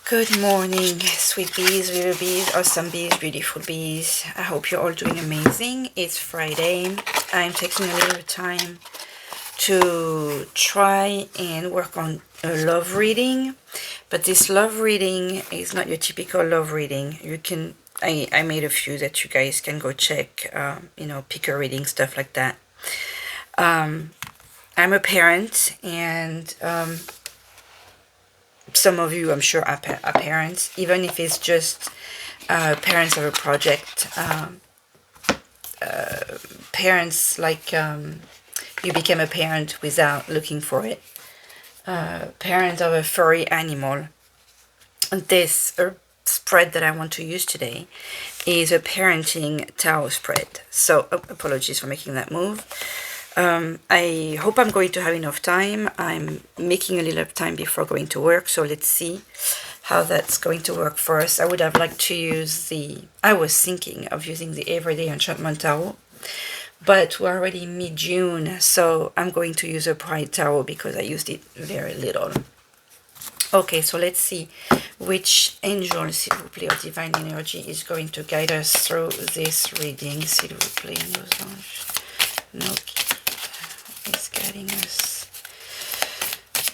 Good morning, sweet bees, little bees, awesome bees, beautiful bees. I hope you're all doing amazing. It's Friday. I'm taking a little time to try and work on a love reading. But this love reading is not your typical love reading. I made a few that you guys can go check, pick a reading, stuff like that. I'm a parent, and some of you, I'm sure, are parents, even if it's just parents of a project. Parents like you became a parent without looking for it. Parent of a furry animal. This spread that I want to use today is a parenting tarot spread. So, apologies for making that move. I hope I'm going to have enough time. I'm making a little time before going to work, so let's see how that's going to work for us. I would have liked to use I was thinking of using the Everyday Enchantment Tarot, but we're already mid-June, so I'm going to use a Pride Tarot because I used it very little. Okay, so let's see which angel, s'il vous plaît, or divine energy is going to guide us through this reading, s'il vous plaît, nos anges. No. Is guiding us.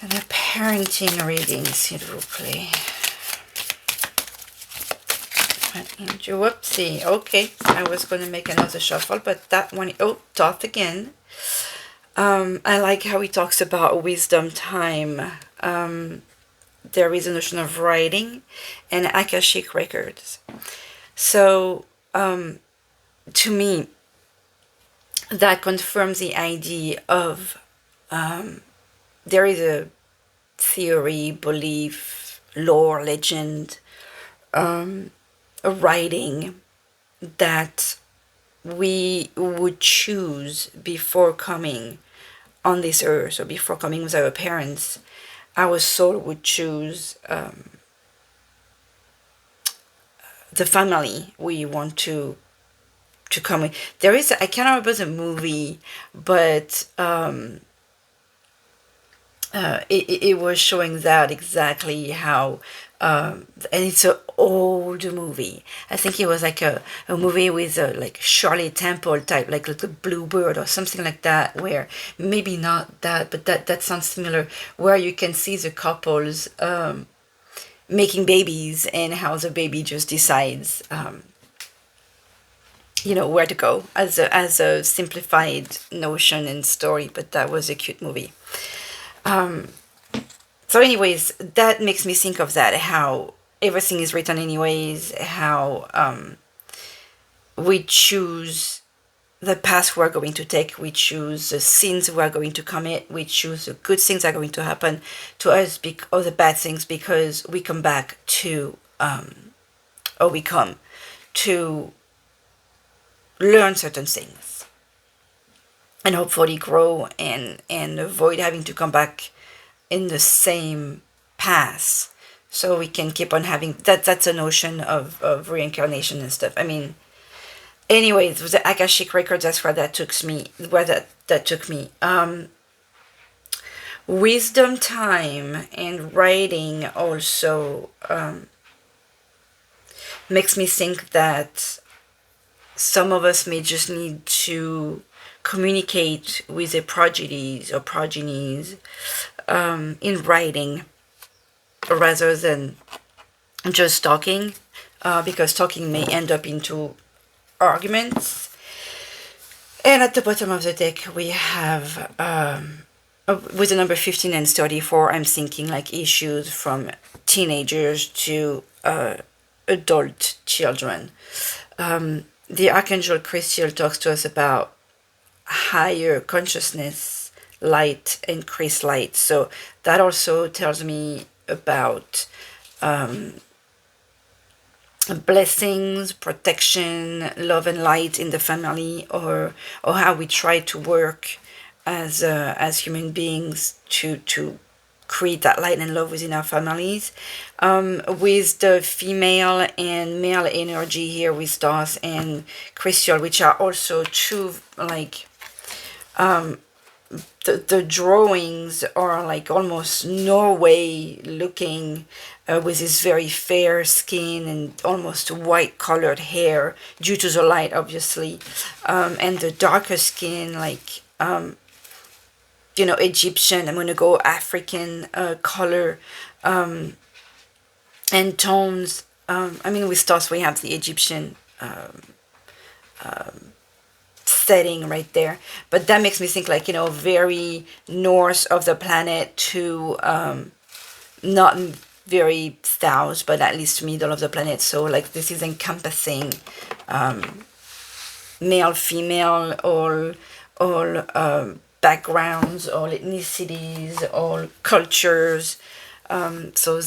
And a parenting reading, s'il vous plaît. Whoopsie. Okay, I was going to make another shuffle, but that one, thought again. I like how he talks about wisdom time. There is a notion of writing and Akashic records. So, to me, that confirms the idea of there is a theory, belief, lore, legend, a writing that we would choose before coming on this earth, or before coming with our parents. Our soul would choose the family we want to come with. There is, I can't remember the movie, but it was showing that exactly how, and it's an old movie. I think it was like a movie with like Shirley Temple type, like the Bluebird or something like that, where maybe not that, but that sounds similar, where you can see the couples making babies and how the baby just decides where to go, as a simplified notion and story, but that was a cute movie. So anyways, that makes me think of that, how everything is written anyways, how we choose the path we're going to take, we choose the sins we're going to commit, we choose the good things that are going to happen to us, or the bad things, because we come back to, or we come to learn certain things and hopefully grow and avoid having to come back in the same path, so we can keep on having that's a notion of reincarnation and stuff. I mean, anyways, with the Akashic records, that's where that took me, wisdom time and writing also makes me think that some of us may just need to communicate with their progenies in writing rather than just talking, because talking may end up into arguments. And at the bottom of the deck we have with the number 15 and 34, I'm thinking like issues from teenagers to adult children. The Archangel Crystal talks to us about higher consciousness, light, increased light. So that also tells me about blessings, protection, love and light in the family, or how we try to work as human beings to create that light and love within our families. With the female and male energy here with stars and crystal, which are also true, like the the drawings are like almost Norway looking, with this very fair skin and almost white colored hair due to the light, obviously, and the darker skin, like Egyptian. I'm gonna go African color, and tones. With stars we have the Egyptian setting right there, but that makes me think like very north of the planet to not very south, but at least middle of the planet. So like this is encompassing male, female, all backgrounds, all ethnicities, all cultures. So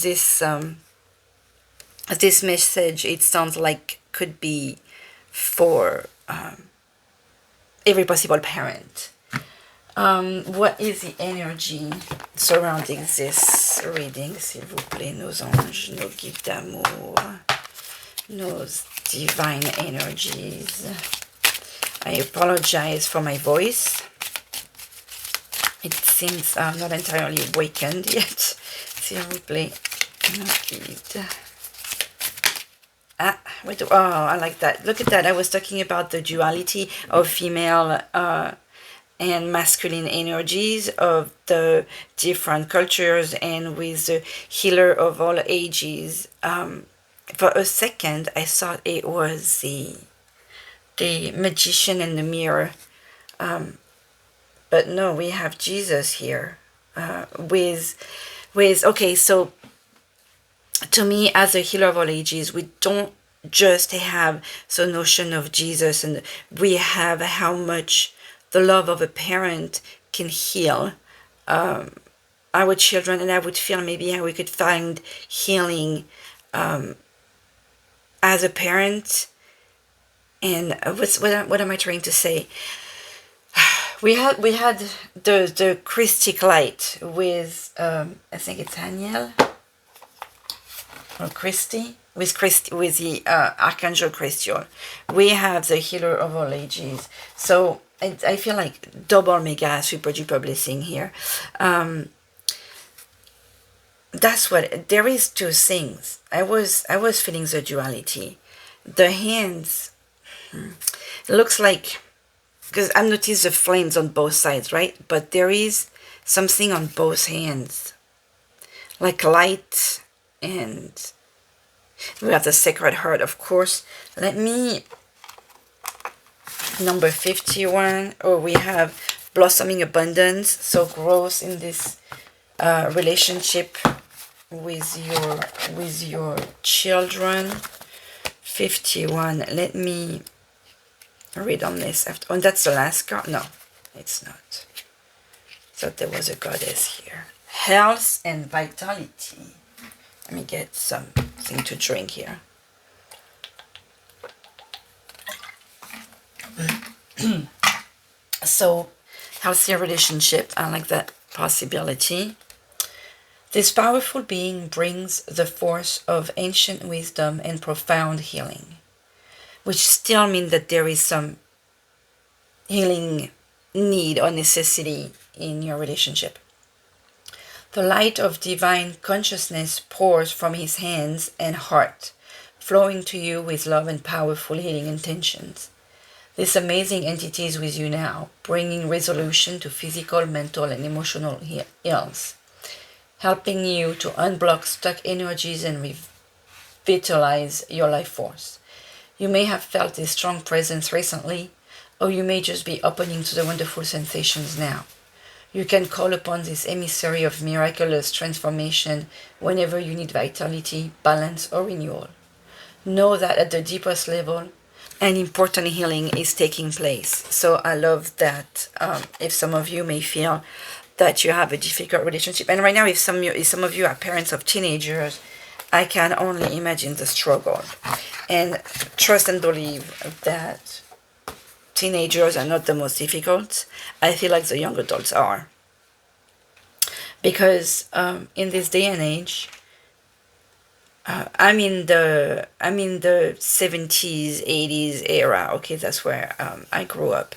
this message, it sounds like, could be for every possible parent. What is the energy surrounding this reading, s'il vous plaît, nos anges, nos guides d'amour, nos divine energies? I apologize for my voice. It seems I'm not entirely awakened yet. S'il vous plaît, nos guides. I like that. Look at that. I was talking about the duality of female and masculine energies of the different cultures, and with the healer of all ages. For a second, I thought it was the magician in the mirror. But no, we have Jesus here okay, so to me, as a healer of all ages, we don't just have the notion of Jesus, and we have how much the love of a parent can heal our children, and I would feel maybe how we could find healing as a parent. And what am I trying to say? We had the Christic light with I think it's Daniel or Christy, with the Archangel Christian. We have the healer of all ages. So I feel like double mega super duper blessing here. That's what there is. Two things. I was feeling the duality. The hands, looks like, because I've noticed the flames on both sides, right? But there is something on both hands, like light, and we have the Sacred Heart, of course. Let me, number 51, we have blossoming abundance, so growth in this relationship with your children. 51, let me read on this after. Oh, that's the last card. No, it's not. Thought there was a goddess here. Health and vitality. Let me get something to drink here. So, healthy relationship. I like that possibility. This powerful being brings the force of ancient wisdom and profound healing, which still means that there is some healing need or necessity in your relationship. The light of divine consciousness pours from his hands and heart, flowing to you with love and powerful healing intentions. This amazing entity is with you now, bringing resolution to physical, mental, and emotional ills, helping you to unblock stuck energies and revitalize your life force. You may have felt a strong presence recently, or you may just be opening to the wonderful sensations now. You can call upon this emissary of miraculous transformation whenever you need vitality, balance, or renewal. Know that at the deepest level, an important healing is taking place. So I love that. If some of you may feel that you have a difficult relationship, and right now if some of you are parents of teenagers, I can only imagine the struggle. And trust and believe that teenagers are not the most difficult. I feel like the young adults are. Because in this day and age, I'm in the 70s, 80s era. Okay, that's where I grew up.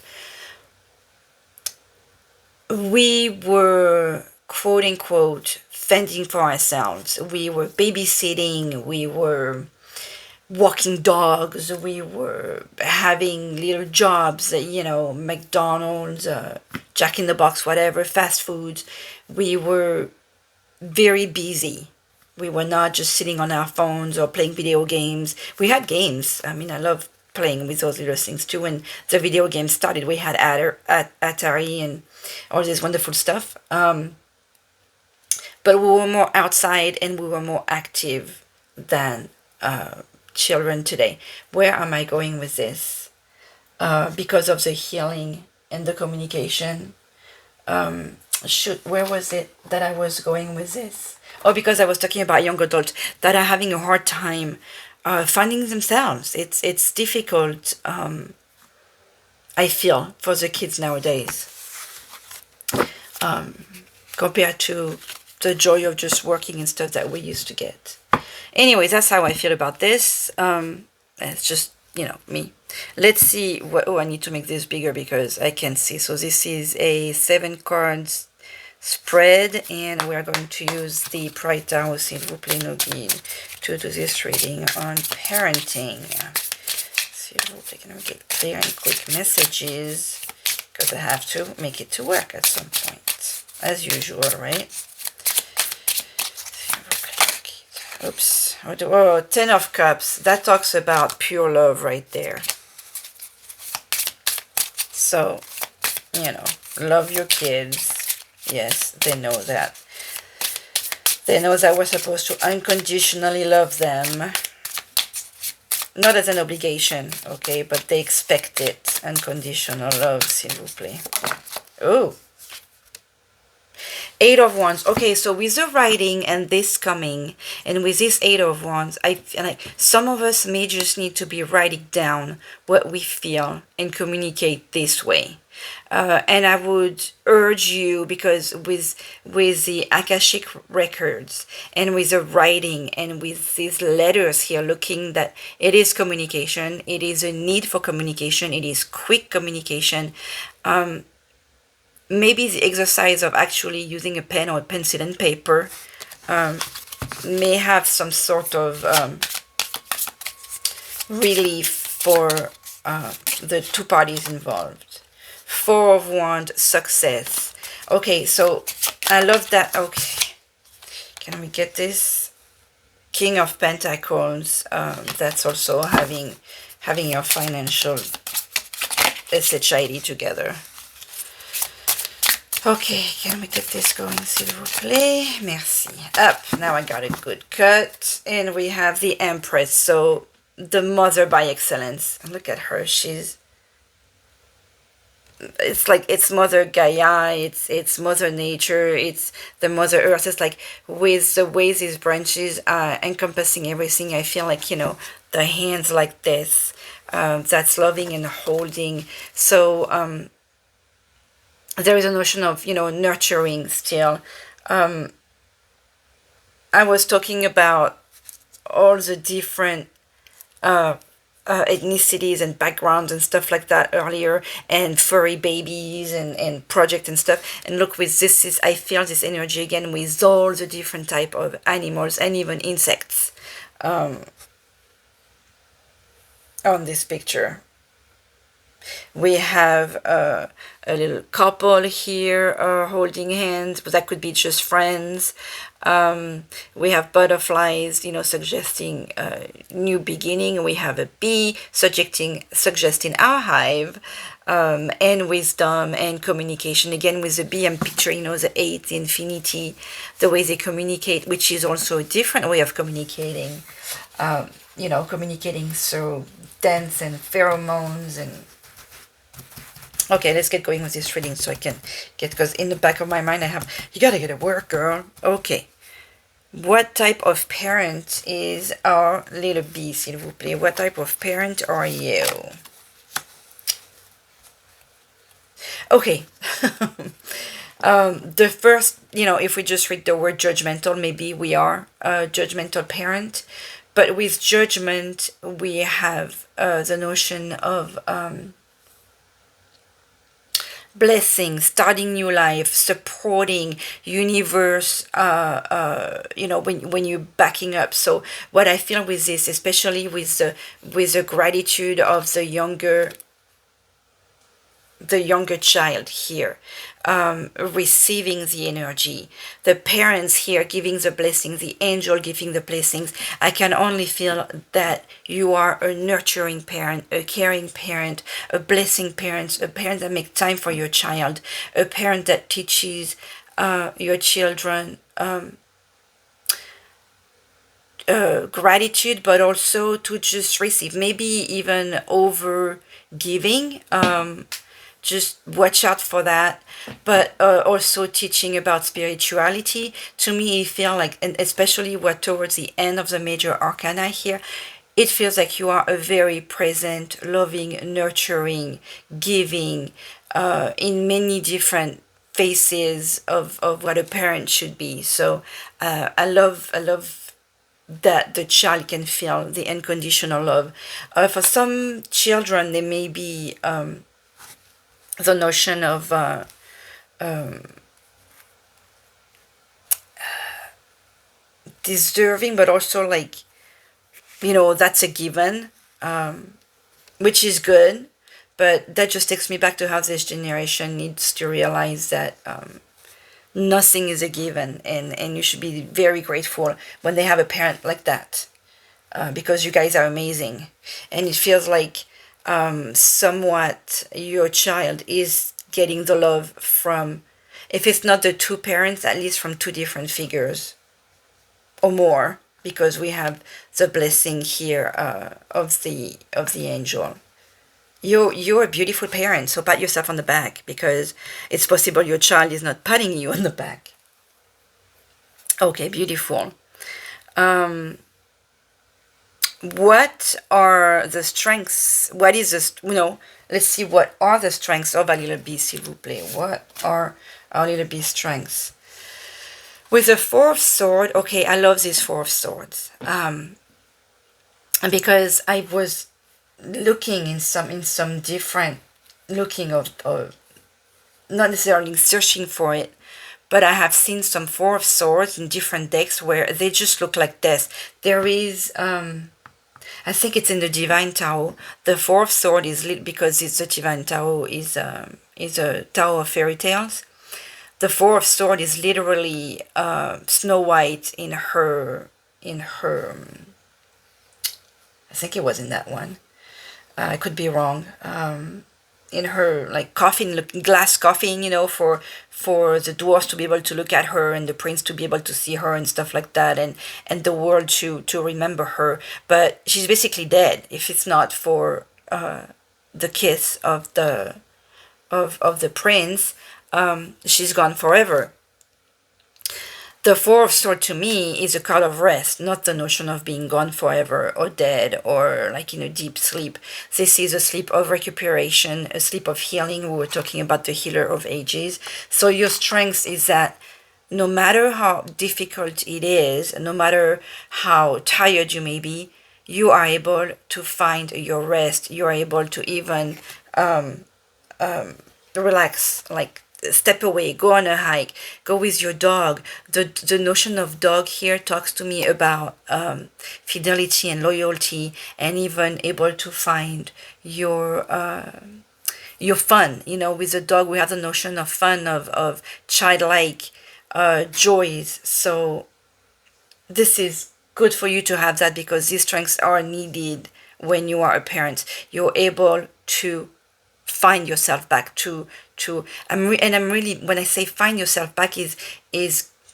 we were quote unquote fending for ourselves. We were babysitting, we were walking dogs, we were having little jobs, McDonald's, Jack in the Box, whatever, fast foods. We were very busy. We were not just sitting on our phones or playing video games. We had games. I mean, I love playing with those little things too. When the video game started, we had Atari and all this wonderful stuff. But we were more outside and we were more active than children today. Where am I going with this? Because of the healing and the communication. Where was it that I was going with this? Oh, because I was talking about young adults that are having a hard time finding themselves. It's difficult, I feel, for the kids nowadays, compared to the joy of just working and stuff that we used to get. Anyways, that's how I feel about this. It's just, me. Let's see. I need to make this bigger because I can't see. So this is a 7 cards spread, and we're going to use the Pride Tarot, s'il vous plaît, no guide, to do this reading on parenting. S'il vous plaît, can we get clear and quick messages? Because I have to make it to work at some point, as usual, right? Oops. Oh, 10 of Cups. That talks about pure love right there. So, love your kids. Yes, they know that. They know that we're supposed to unconditionally love them. Not as an obligation, okay? But they expect it. Unconditional love, s'il vous plaît. Oh. 8 of Wands. Okay, so with the writing and this coming, and with this 8 of Wands, I feel like some of us may just need to be writing down what we feel and communicate this way. And I would urge you, because with the Akashic records and with the writing and with these letters here, looking that it is communication, it is a need for communication, it is quick communication. Maybe the exercise of actually using a pen or a pencil and paper may have some sort of relief for the two parties involved. 4 of Wands, success. Okay, so I love that. Okay, can we get this? King of Pentacles. That's also having your financial SHID together. Okay, can we get this going, s'il vous plaît? Merci. Up. Now I got a good cut. And we have the Empress. So, the mother by excellence. And look at her. It's like, it's Mother Gaia. It's Mother Nature. It's the Mother Earth. It's like, with the way these branches are encompassing everything, I feel like, the hands like this. That's loving and holding. So, there is a notion of, nurturing still. I was talking about all the different ethnicities and backgrounds and stuff like that earlier, and furry babies and project and stuff. And look, with this, I feel this energy again with all the different type of animals and even insects on this picture. We have a little couple here holding hands, but that could be just friends. We have butterflies, suggesting a new beginning. We have a bee suggesting our hive, and wisdom and communication. Again, with the bee, I'm picturing, the 8, the infinity, the way they communicate, which is also a different way of communicating. Communicating through dance and pheromones and... Okay, let's get going with this reading so I can get, because in the back of my mind I have, you gotta get to work, girl. Okay. What type of parent is our little bee, s'il vous plaît? What type of parent are you? Okay. The first, if we just read the word judgmental, maybe we are a judgmental parent. But with judgment, we have the notion of... blessing, starting new life, supporting universe, when you're backing up. So what I feel with this, especially with the gratitude of the younger child here, receiving the energy, the parents here giving the blessing, the angel giving the blessings. I can only feel that you are a nurturing parent, a caring parent, a blessing parent, a parent that makes time for your child, a parent that teaches your children gratitude, but also to just receive, maybe even over giving. Just watch out for that, but also teaching about spirituality. To me, it feels like, and especially what towards the end of the major arcana here, it feels like you are a very present, loving, nurturing, giving, in many different faces of what a parent should be. So I love that the child can feel the unconditional love. For some children, there may be the notion of deserving, but also like, that's a given, which is good. But that just takes me back to how this generation needs to realize that nothing is a given, and you should be very grateful when they have a parent like that, because you guys are amazing. And it feels like somewhat your child is getting the love from, if it's not the two parents, at least from two different figures or more, because we have the blessing here of the angel. You're a beautiful parent, so pat yourself on the back, because it's possible your child is not patting you on the back. Okay, beautiful. What are the strengths? What is this? Let's see, what are the strengths of our little bee, s'il vous plaît? What are our little bee strengths? With the Four of Swords, okay, I love these Four of Swords. Because I was looking in some different, looking of not necessarily searching for it, but I have seen some Four of Swords in different decks where they just look like this. There is I think it's in the Divine Tao. The Four of Swords is lit because the Divine Tao is a Tao of fairy tales. The Four of Swords is literally Snow White in her I think it was in that one. I could be wrong. In her like coffin, glass coffin, for the dwarfs to be able to look at her and the prince to be able to see her and stuff like that, and the world to remember her. But she's basically dead if it's not for the kiss of the prince. She's gone forever. The Four of Swords to me is a card of rest, not the notion of being gone forever or dead or like in a deep sleep. This is a sleep of recuperation, a sleep of healing. We were talking about the healer of ages. So your strength is that no matter how difficult it is, no matter how tired you may be, you are able to find your rest. You are able to even relax, like step away, go on a hike, go with your dog. The notion of dog here talks to me about fidelity and loyalty, and even able to find your fun. With the dog we have the notion of fun, of childlike joys. So this is good for you to have that, because these strengths are needed when you are a parent. You're able to find yourself back, I'm really, when I say find yourself back, is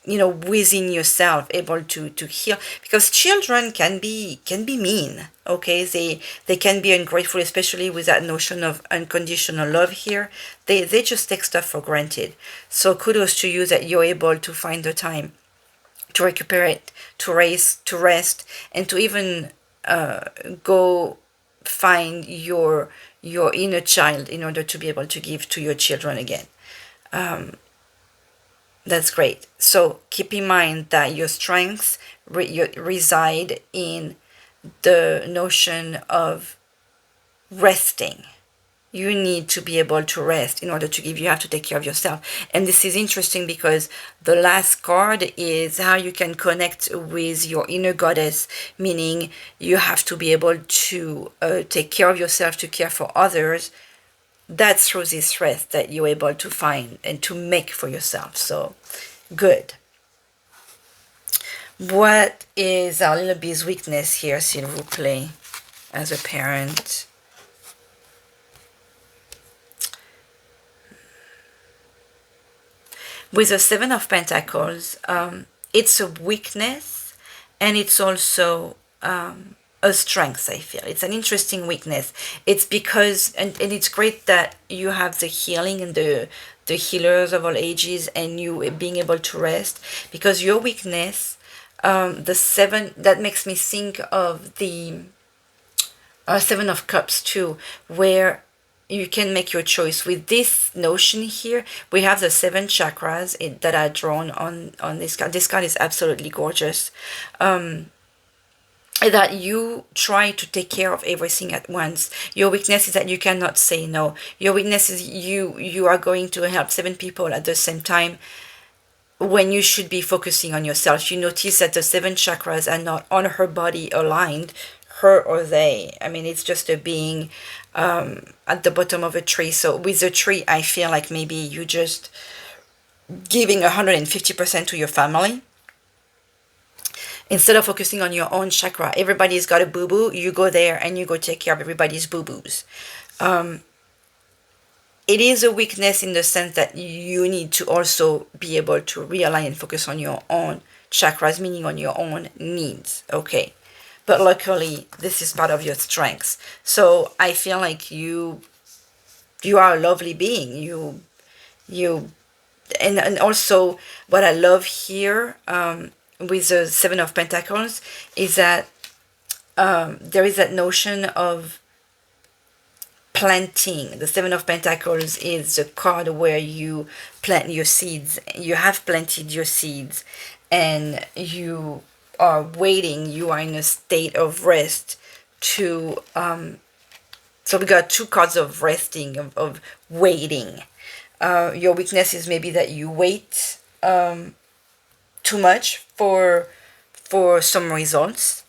within yourself, able to heal, because children can be mean. Okay, they can be ungrateful, especially with that notion of unconditional love here. They just take stuff for granted. So kudos to you that you're able to find the time to recuperate, to rest, and to even go find your inner child in order to be able to give to your children again. That's great. So keep in mind that your strengths reside in the notion of resting, You need to be able to rest in order to give. You have to take care of yourself. And this is interesting because the last card is how you can connect with your inner goddess, meaning you have to be able to take care of yourself, to care for others. That's through this rest that you're able to find and to make for yourself. So good. What is our little bee's weakness here, s'il vous plaît, as a parent? With the Seven of Pentacles, it's a weakness and it's also a strength, I feel. It's an interesting weakness. It's because, and it's great that you have the healing and the healers of all ages and you being able to rest, because your weakness, the seven, that makes me think of the Seven of Cups too, where you can make your choice. With this notion here, we have the 7 chakras that are drawn on this card. This card is absolutely gorgeous. That you try to take care of everything at once. Your weakness is that you cannot say no. Your weakness is you are going to help 7 people at the same time when you should be focusing on yourself. You notice that the 7 chakras are not on her body aligned, her or they. I mean, it's just a being at the bottom of a tree. So with a tree, I feel like maybe you just giving 150% to your family instead of focusing on your own chakra. Everybody's got a boo-boo. You go there and you go take care of everybody's boo-boos. It is a weakness in the sense that you need to also be able to realign and focus on your own chakras, meaning on your own needs. Okay. But luckily, this is part of your strengths. So I feel like you are a lovely being. And also what I love here with the 7 of Pentacles is that there is that notion of planting. The 7 of Pentacles is the card where you plant your seeds. You have planted your seeds and you are waiting. You are in a state of rest to so we got 2 cards of resting, of waiting. Your weakness is maybe that you wait too much for some results.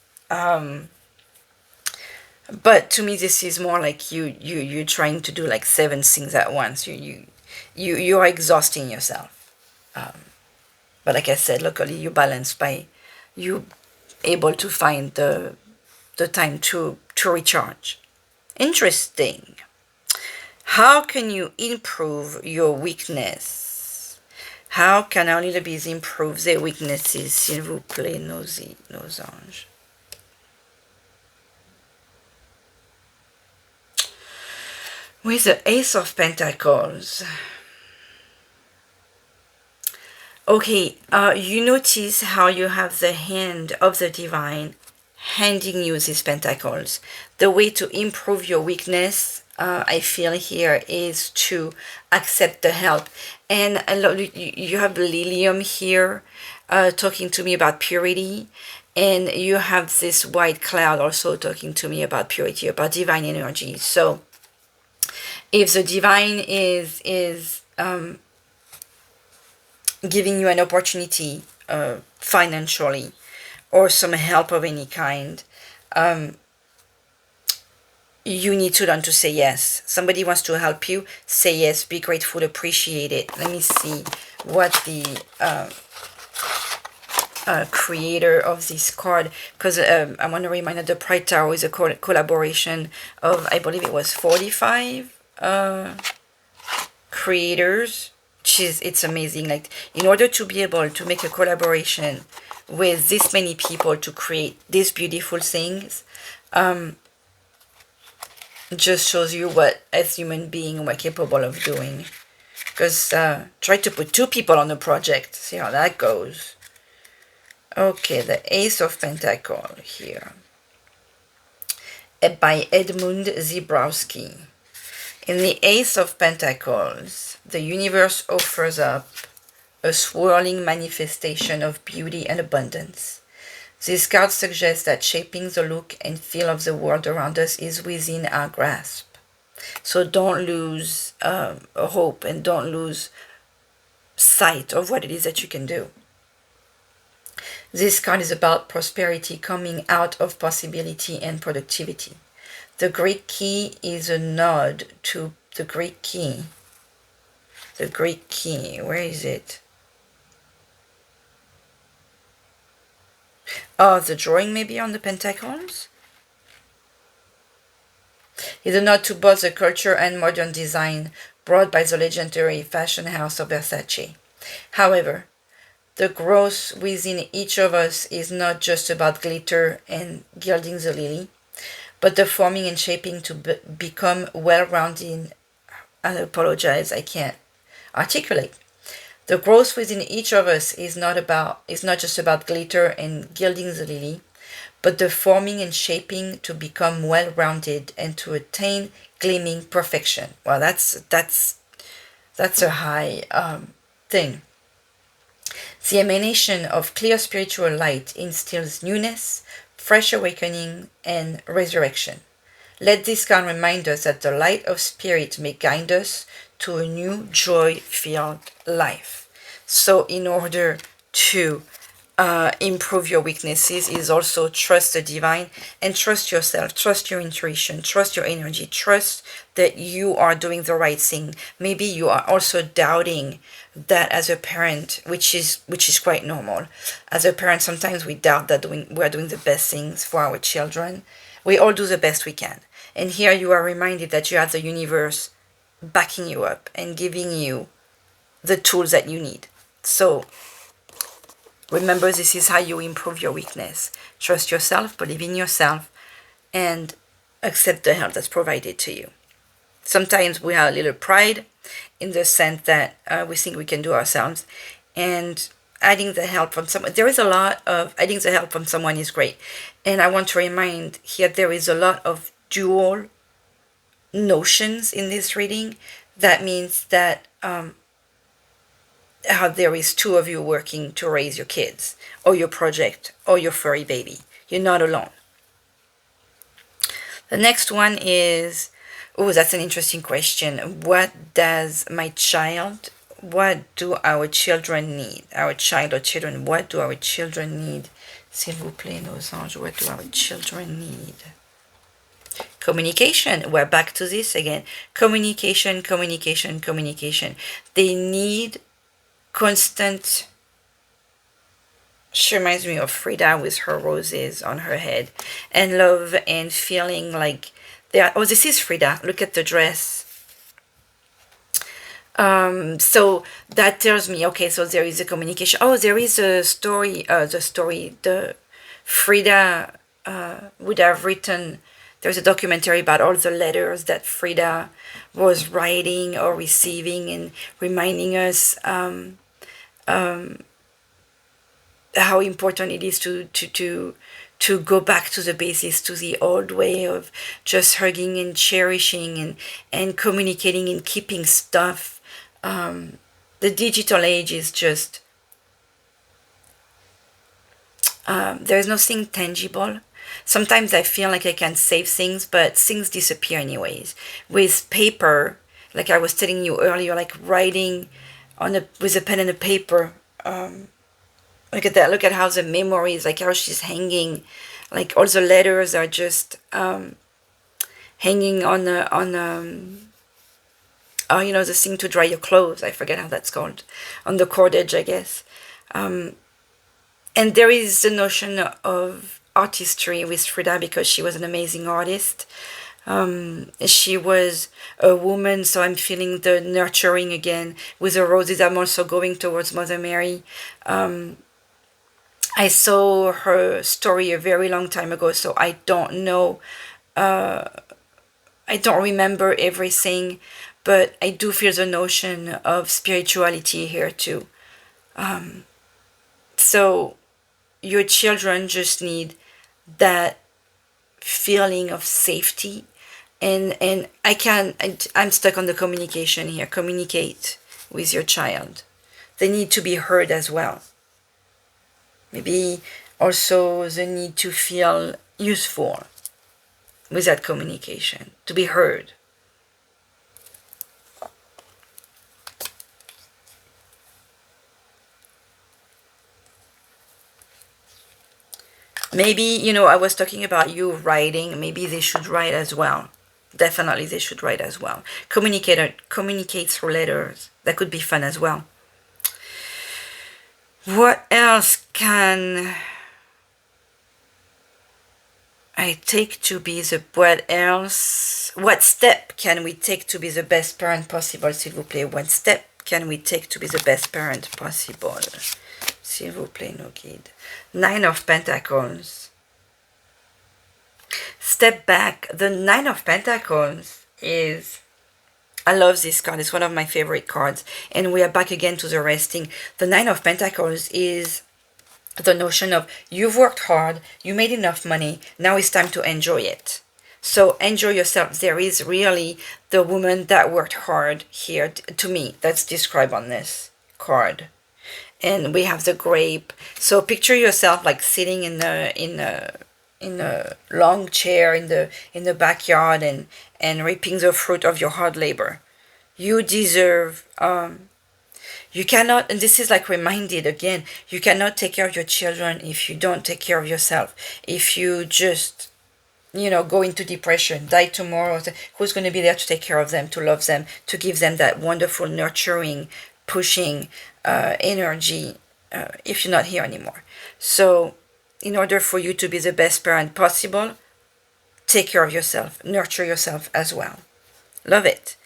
But to me, this is more like you're trying to do like 7 things at once. You are exhausting yourself. But like I said, luckily you balance by you able to find the time to recharge. Interesting. How can you improve your weakness? How can our little bees improve their weaknesses, s'il vous plaît, nos anges? With the Ace of Pentacles. Okay, you notice how you have the hand of the divine handing you these pentacles. The way to improve your weakness, I feel here, is to accept the help. And you have Lilium here talking to me about purity. And you have this white cloud also talking to me about purity, about divine energy. So if the divine is giving you an opportunity financially or some help of any kind, you need to learn to say yes. Somebody wants to help you, say yes, be grateful, appreciate it. Let me see what the creator of this card, because I want to remind that the Pride Tarot is a collaboration of, I believe it was 45 creators. It's amazing. Like, in order to be able to make a collaboration with this many people to create these beautiful things, just shows you what as human being we're capable of doing. Because try to put 2 people on a project, see how that goes. Okay, the Ace of Pentacles here by Edmund Zebrowski. In the Ace of Pentacles, the universe offers up a swirling manifestation of beauty and abundance. This card suggests that shaping the look and feel of the world around us is within our grasp. So don't lose hope, and don't lose sight of what it is that you can do. This card is about prosperity coming out of possibility and productivity. The Greek key is a nod to the Greek key. The Greek key, where is it? Oh, the drawing maybe on the pentacles? Is a nod to both the culture and modern design brought by the legendary fashion house of Versace. However, the growth within each of us is not just about glitter and gilding the lily, but the forming and shaping to become well-rounded. I apologize, I can't articulate. The growth within each of us is not just about glitter and gilding the lily, but the forming and shaping to become well-rounded and to attain gleaming perfection. Well, that's a high thing. The emanation of clear spiritual light instills newness, fresh awakening, and resurrection. Let this card remind us that the light of spirit may guide us to a new joy-filled life. So in order to improve your weaknesses is also trust the divine and trust yourself, trust your intuition, trust your energy, trust that you are doing the right thing. Maybe you are also doubting that as a parent, which is quite normal. As a parent, sometimes we doubt that we're doing the best things for our children. We all do the best we can. And here you are reminded that you have the universe backing you up and giving you the tools that you need. So remember, this is how you improve your weakness. Trust yourself, believe in yourself, and accept the help that's provided to you. Sometimes we have a little pride in the sense that we think we can do ourselves, and adding the help from someone, there is a lot of adding the help from someone is great. And I want to remind here there is a lot of dual notions in this reading. That means that how there is two of you working to raise your kids or your project or your furry baby. You're not alone. The next one is, oh, that's an interesting question. What does my child, what do our children need? Our child or children, what do our children need? S'il vous plaît, nos anges, what do our children need? Communication. We're back to this again. Communication, communication, communication. They need constant. She reminds me of Frida with her roses on her head, and love and feeling like they are. Oh, this is Frida. Look at the dress. So that tells me, okay, so there is a communication. Oh, there is a story. The Frida would have written. There's a documentary about all the letters that Frida was writing or receiving, and reminding us how important it is to go back to the basics, to the old way of just hugging and cherishing and communicating and keeping stuff. The digital age is just, there's nothing tangible. Sometimes I feel like I can save things, but things disappear anyways. With paper, like I was telling you earlier, like writing with a pen and a paper. Look at that. Look at how the memories, like how she's hanging, like all the letters are just hanging on the thing to dry your clothes. I forget how that's called. On the cordage, I guess. And there is the notion of artistry with Frida because she was an amazing artist. She was a woman, so I'm feeling the nurturing again with the roses. I'm also going towards Mother Mary. I saw her story a very long time ago, so I don't know. I don't remember everything, but I do feel the notion of spirituality here too. So your children just need that feeling of safety, and I'm stuck on the communication here. Communicate with your child. They need to be heard as well. Maybe also the need to feel useful with that communication, to be heard. Maybe, you know, I was talking about you writing. Maybe they should write as well. Definitely they should write as well. Communicate through letters. That could be fun as well. What else can I take to be the... What else? What step can we take to be the best parent possible, s'il vous plaît? What step can we take to be the best parent possible? S'il vous plaît, no guide. Nine of Pentacles. Step back. The Nine of Pentacles is... I love this card. It's one of my favorite cards. And we are back again to the resting. The Nine of Pentacles is the notion of you've worked hard, you made enough money, now it's time to enjoy it. So enjoy yourself. There is really the woman that worked hard here, to me, that's described on this card. And we have the grape. So picture yourself like sitting in a long chair in the backyard and reaping the fruit of your hard labor. You deserve, you cannot, and this is like reminded again, you cannot take care of your children if you don't take care of yourself. If you just, you know, go into depression, die tomorrow, who's going to be there to take care of them, to love them, to give them that wonderful, nurturing, pushing energy if you're not here anymore? So in order for you to be the best parent possible, take care of yourself, nurture yourself as well. Love it.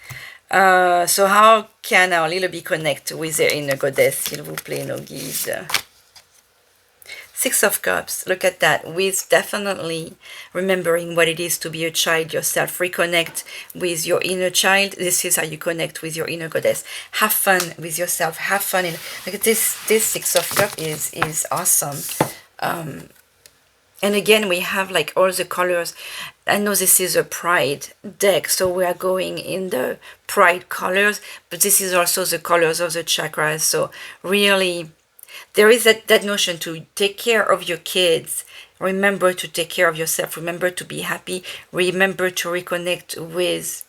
So how can our little bee connect with their inner goddess, s'il vous plaît, nos guides? Six of Cups, look at that, with definitely remembering what it is to be a child yourself. Reconnect with your inner child. This is how you connect with your inner goddess. Have fun with yourself. Have fun. Look at this Six of Cups is awesome. And again, we have like all the colors. I know this is a pride deck, so we are going in the pride colors, but this is also the colors of the chakras. So really, there is that notion to take care of your kids. Remember to take care of yourself. Remember to be happy. Remember to reconnect with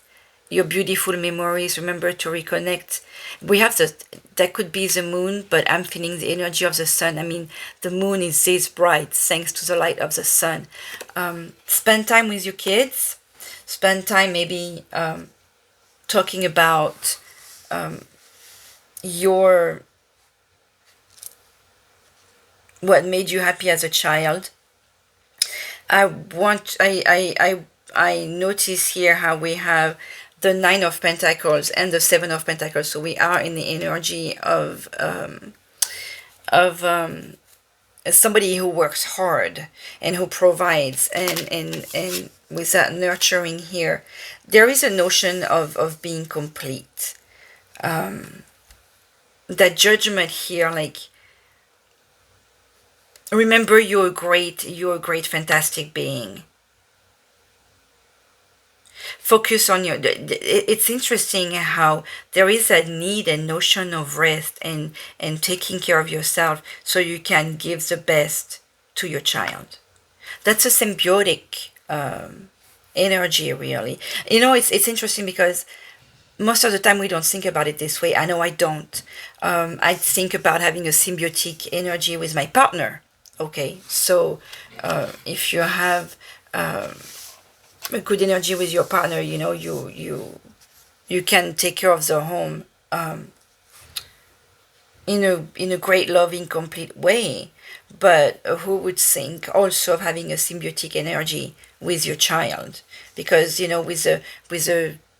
your beautiful memories. Remember to reconnect. We have that could be the moon, but I'm feeling the energy of the sun. I mean, the moon is this bright thanks to the light of the sun. Spend time with your kids. Spend time maybe talking about what made you happy as a child. I notice here how we have the Nine of Pentacles and the Seven of Pentacles. So we are in the energy of somebody who works hard and who provides, and with that nurturing here, there is a notion of being complete. That judgment here, like, remember you're a great, fantastic being. Focus on your... It's interesting how there is a need and notion of rest and taking care of yourself so you can give the best to your child. That's a symbiotic energy, really. You know, it's interesting because most of the time we don't think about it this way. I know I don't. I think about having a symbiotic energy with my partner. Okay, so if you have a good energy with your partner, you know, you can take care of the home in a great, loving, complete way. But who would think also of having a symbiotic energy with your child? Because, you know, with a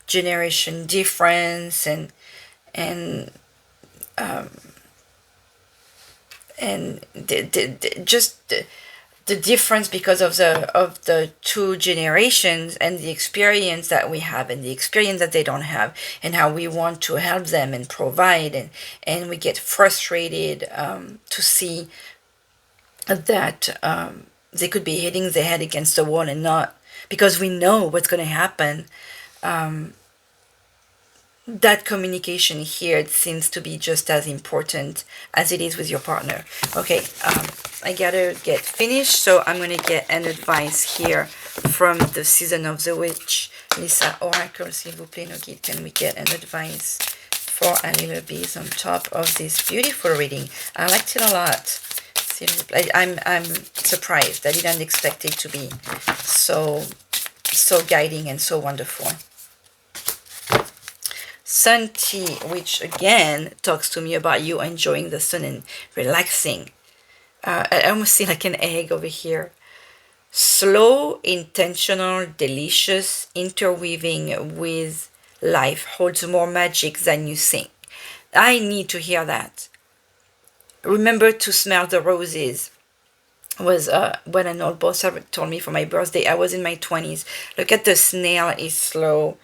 generation difference and the difference because of the two generations and the experience that we have and the experience that they don't have, and how we want to help them and provide, and we get frustrated to see that they could be hitting their head against the wall and not, because we know what's going to happen. That communication here seems to be just as important as it is with your partner. Okay, I gotta get finished, so I'm gonna get an advice here from the Season of the Witch. Litha Oracle, s'il vous plaît, no guide, can we get an advice for a little bit on top of this beautiful reading? I liked it a lot. Silver play. I'm surprised. I didn't expect it to be so guiding and so wonderful. Sun tea, which again talks to me about you enjoying the sun and relaxing. I almost see like an egg over here. Slow, intentional, delicious, interweaving with life holds more magic than you think. I need to hear that. Remember to smell the roses. Was when an old boss told me for my birthday. I was in my 20s. Look at the snail is slow.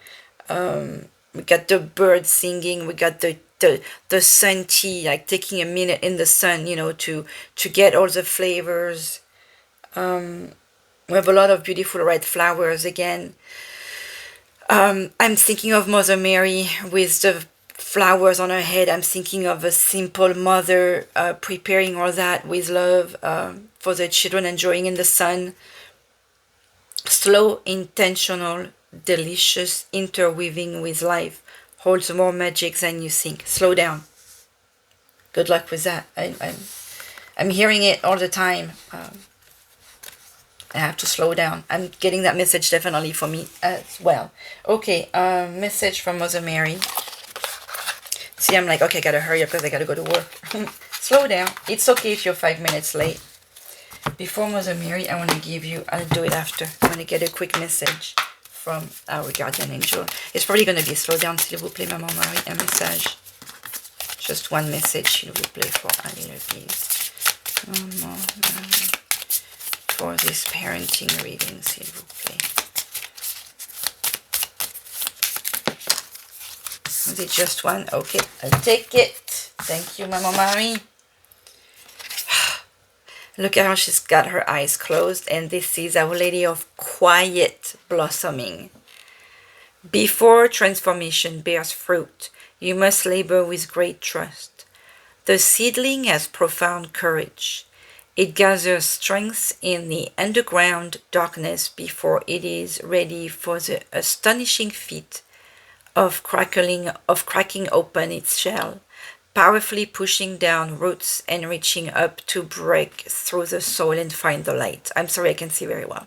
We got the birds singing. We got the sun tea, like taking a minute in the sun, you know, to get all the flavors. We have a lot of beautiful red flowers again. I'm thinking of Mother Mary with the flowers on her head. I'm thinking of a simple mother preparing all that with love for the children, enjoying in the sun. Slow, intentional, delicious, interweaving with life holds more magic than you think. Slow down. Good luck with that. I'm hearing it all the time. I have to slow down. I'm getting that message definitely for me as well. Okay, message from Mother Mary. See, I'm like, okay, I gotta hurry up because I gotta go to work. Slow down. It's okay if you're 5 minutes late. Before Mother Mary, I want to give you, I'll do it after. I want to get a quick message from our guardian angel. It's probably going to be slow down, s'il vous plaît, Maman Marie, un message. Just one message, s'il vous plaît, for Ali Lepise. Maman Marie. For this parenting reading, s'il vous plaît. Is it just one? Okay, I'll take it. Thank you, Maman Marie. Look at how she's got her eyes closed, and this is Our Lady of Quiet Blossoming. Before transformation bears fruit, you must labor with great trust. The seedling has profound courage. It gathers strength in the underground darkness before it is ready for the astonishing feat of cracking open its shell, powerfully pushing down roots and reaching up to break through the soil and find the light. I'm sorry, I can see very well.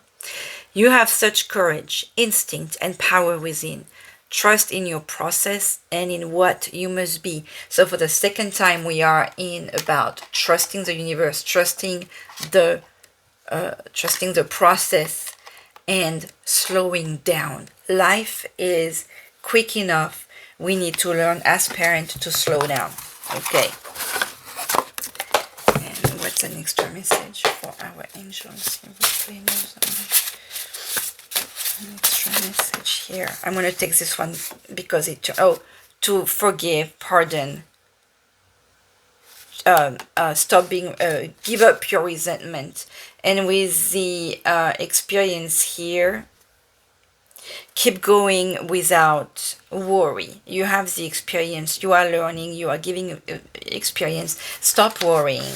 You have such courage, instinct, and power within. Trust in your process and in what you must be. So for the second time, we are in about trusting the universe, trusting the process, and slowing down. Life is quick enough. We need to learn as parents to slow down. Okay. And what's an extra message for our angels? An extra message here. I'm going to take this one because it... Oh, to forgive, pardon. Stop being... give up your resentment. And with the experience here, keep going without worry. You have the experience, you are learning, you are giving experience. Stop worrying.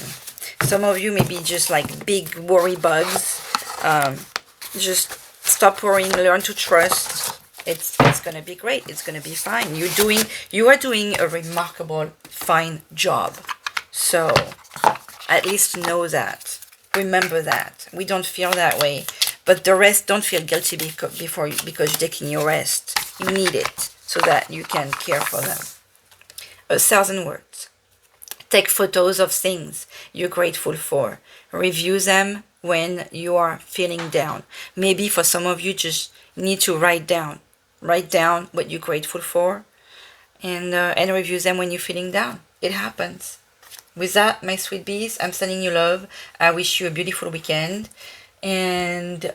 Some of you may be just like big worry bugs. Just stop worrying, learn to trust. It's gonna be great, it's gonna be fine. You are doing a remarkable, fine job. So at least know that. Remember that. We don't feel that way. But the rest, don't feel guilty because you're taking your rest. You need it so that you can care for them. 1,000 words. Take photos of things you're grateful for. Review them when you are feeling down. Maybe for some of you, just need to write down. Write down what you're grateful for and review them when you're feeling down. It happens. With that, my sweet bees, I'm sending you love. I wish you a beautiful weekend. And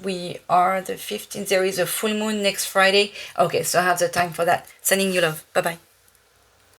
we are the 15th. There is a full moon next Friday. Okay, so I have the time for that. Sending you love. Bye-bye.